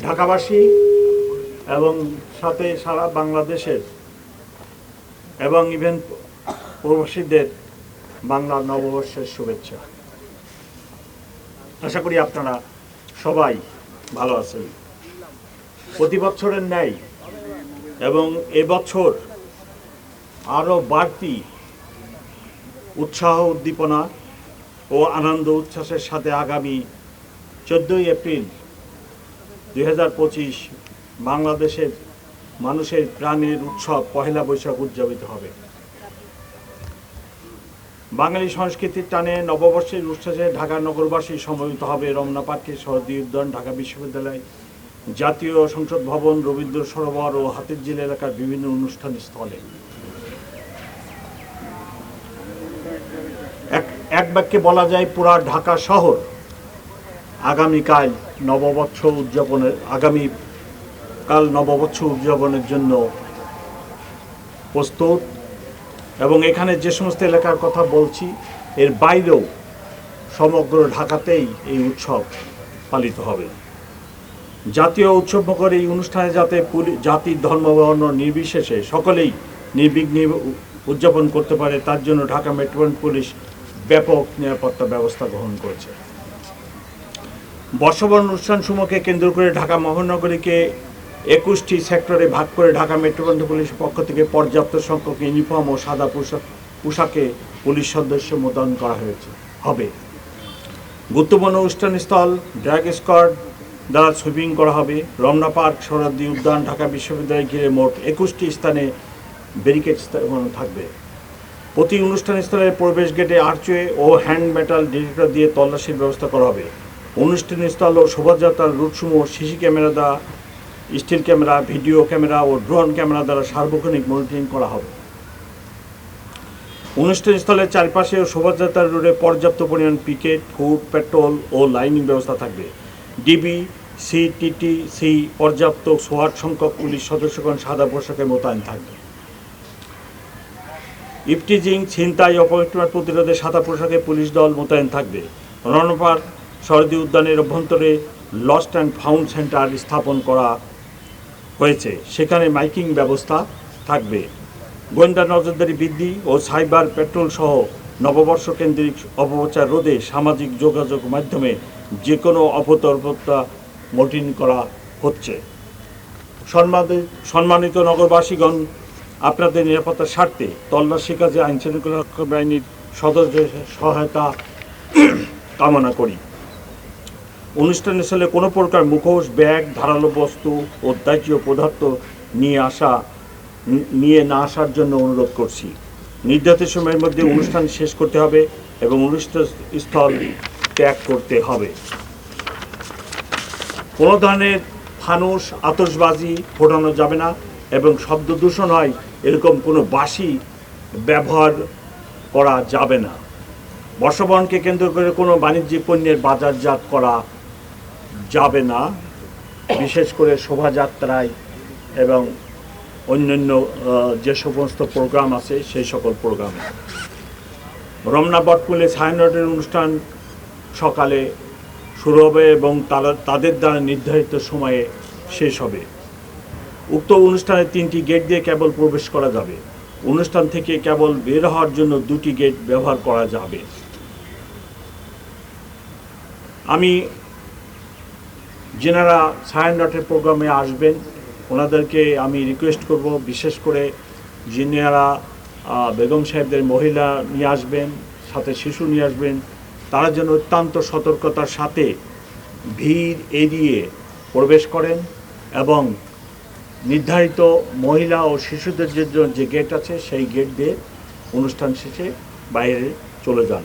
ঢাকাবাসী এবং সাথে সারা বাংলাদেশের এবং ইভেন প্রবাসীদের বাংলা নববর্ষের শুভেচ্ছা। আশা করি আপনারা সবাই ভালো আছেন। প্রতি বছরের ন্যায় এবং এবছর আরও বাড়তি উৎসাহ উদ্দীপনা ও আনন্দ উচ্ছ্বাসের সাথে আগামী 14ই এপ্রিল 2025 বাংলাদেশের মানুষের প্রাণের উৎসব পহেলা বৈশাখ উদযাপিত হবে। বাঙালি সংস্কৃতির টানে নববর্ষের উচ্ছ্বাসে ঢাকা নগরবাসী সমবেত হবে রমনা পার্কে, শরৎ উদ্যান, ঢাকা বিশ্ববিদ্যালয়, জাতীয় সংসদ ভবন, রবীন্দ্র সরোবর ও হাতিরঝিল এলাকার বিভিন্ন অনুষ্ঠান স্থলে। এক বাক্যে বলা যায় পুরা ঢাকা শহর আগামীকাল নববর্ষ উদযাপনের জন্য প্রস্তুত। এবং এখানে যে সমস্ত এলাকার কথা বলছি এর বাইরেও সমগ্র ঢাকাতেই এই উৎসব পালিত হবে। জাতীয় উৎসবমুখর এই অনুষ্ঠানে যাতে জাতি ধর্ম বর্ণ নির্বিশেষে সকলেই নির্বিঘ্নে উদযাপন করতে পারে তার জন্য ঢাকা মেট্রোপলিটন পুলিশ ব্যাপক নিরাপত্তা ব্যবস্থা গ্রহণ করেছে। বর্ষবরণ অনুষ্ঠানসমূহকে কেন্দ্র করে ঢাকা মহানগরীকে 21টি সেক্টরে ভাগ করে ঢাকা মেট্রোপলিটন পুলিশের পক্ষ থেকে পর্যাপ্ত সংখ্যক ইউনিফর্ম ও সাদা পোশাকে পুলিশ সদস্য মোতায়েন করা হবে। গুরুত্বপূর্ণ অনুষ্ঠানস্থল ড্র্যাগ স্কোয়াড দ্বারা সুইপিং করা হবে। রমনা পার্ক, শরৎ উদ্যান, ঢাকা বিশ্ববিদ্যালয় ঘিরে মোট 21টি স্থানে ব্যারিকেড স্থাপন থাকবে। প্রতি অনুষ্ঠানস্থলের প্রবেশ গেটে আর্চওয়ে ও হ্যান্ড মেটাল ডিটেক্টর দিয়ে তল্লাশির ব্যবস্থা করা হবে। অনুষ্ঠানস্থল ও শোভাযাত্রার রুটসমূহ সিসি ক্যামেরা দ্বারা, স্টিল ক্যামেরা, ভিডিও ক্যামেরা ও ড্রোন ক্যামেরা দ্বারা সার্বক্ষণিক মনিটরিং করা হবে। অনুষ্ঠানস্থলের চারপাশে ও শোভাযাত্রার রোডে পর্যাপ্ত পরিমাণ পিকেট, ফুড, পেট্রোল ও লাইনিং ব্যবস্থা থাকবে। ডিবি, সিটিটিসি পর্যাপ্ত সোয়াট সংখ্যক পুলিশ সদস্যগণ সাদা পোশাকে মোতায়েন থাকবে। ইফটিজিং, ছিনতাই, অপহরণ প্রতিরোধে সাদা পোশাকে পুলিশ দল মোতায়েন থাকবে। রমনা পার্ক, শরৎ উদ্যানের অভ্যন্তরে লস্ট অ্যান্ড ফাউন্ড সেন্টার স্থাপন করা হয়েছে, সেখানে মাইকিং ব্যবস্থা থাকবে। গোয়েন্দা নজরদারি বৃদ্ধি ও সাইবার পেট্রোল সহ নববর্ষ কেন্দ্রিক অপপ্রচার রোধে সামাজিক যোগাযোগ মাধ্যমে যে কোনো অপতৎপরতা মনিটরিং করা হচ্ছে। সম্মানিত নগরবাসীগণ, আপনাদের নিরাপত্তার স্বার্থে তল্লাশি কাজে আইনশৃঙ্খলা রক্ষা বাহিনীর সদস্য সহায়তা কামনা করি। অনুষ্ঠানস্থলে কোনো প্রকার মুখোশ, ব্যাগ, ধারালো বস্তু ও দাহ্য পদার্থ নিয়ে না আসার জন্য অনুরোধ করছি। নির্ধারিত সময়ের মধ্যে অনুষ্ঠান শেষ করতে হবে এবং অনুষ্ঠানস্থল ত্যাগ করতে হবে। কোনো ধরনের ফানুস, আতশবাজি ফোটানো যাবে না এবং শব্দ দূষণ হয় এরকম কোনো বাঁশি ব্যবহার করা যাবে না। বর্ষবরণকে কেন্দ্র করে কোনো বাণিজ্যিক পণ্যের বাজারজাত করা যাবে না, বিশেষ করে শোভাযাত্রায় এবং অন্যান্য যে সমস্ত প্রোগ্রাম আছে সেই সকল প্রোগ্রামে। রমনা বটমূলে ছায়ানটের অনুষ্ঠান সকালে শুরু হবে এবং তাদের দ্বারা নির্ধারিত সময়ে শেষ হবে। উক্ত অনুষ্ঠানে 3টি গেট দিয়ে কেবল প্রবেশ করা যাবে। অনুষ্ঠান থেকে কেবল বের হওয়ার জন্য 2টি গেট ব্যবহার করা যাবে। আমি যেনারা ছায়ানটের প্রোগ্রামে আসবেন ওনাদেরকে আমি রিকোয়েস্ট করব, বিশেষ করে যিনারা বেগম সাহেবদের মহিলা নিয়ে আসবেন, সাথে শিশু নিয়ে আসবেন, তারা যেন অত্যন্ত সতর্কতার সাথে ভিড় এড়িয়ে প্রবেশ করেন এবং নির্ধারিত মহিলা ও শিশুদের জন্য যে গেট আছে সেই গেট দিয়ে অনুষ্ঠান শেষে বাইরে চলে যান।